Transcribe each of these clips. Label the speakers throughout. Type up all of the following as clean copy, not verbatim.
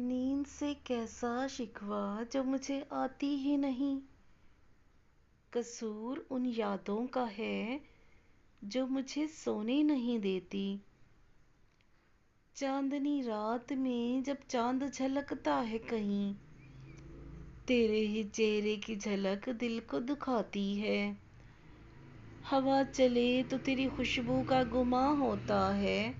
Speaker 1: نیند سے کیسا شکوہ جو مجھے آتی ہی نہیں۔ قصور ان یادوں کا ہے جو مجھے سونے نہیں دیتی۔ چاندنی رات میں جب چاند جھلکتا ہے کہیں، تیرے ہی چہرے کی جھلک دل کو دکھاتی ہے۔ ہوا چلے تو تیری خوشبو کا گماں ہوتا ہے،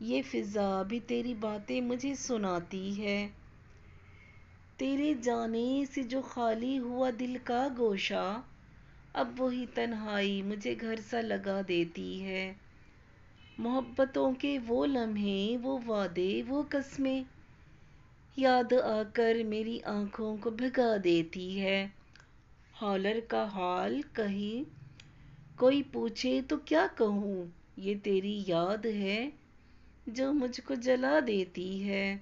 Speaker 1: یہ فضا بھی تیری باتیں مجھے سناتی ہے۔ تیرے جانے سے جو خالی ہوا دل کا گوشہ، اب وہی تنہائی مجھے گھر سا لگا دیتی ہے۔ محبتوں کے وہ لمحے، وہ وعدے، وہ قسمیں، یاد آ کر میری آنکھوں کو بھگا دیتی ہے۔ ہالر کا حال کہیں کوئی پوچھے تو کیا کہوں، یہ تیری یاد ہے جو مجھ کو جلا دیتی ہے۔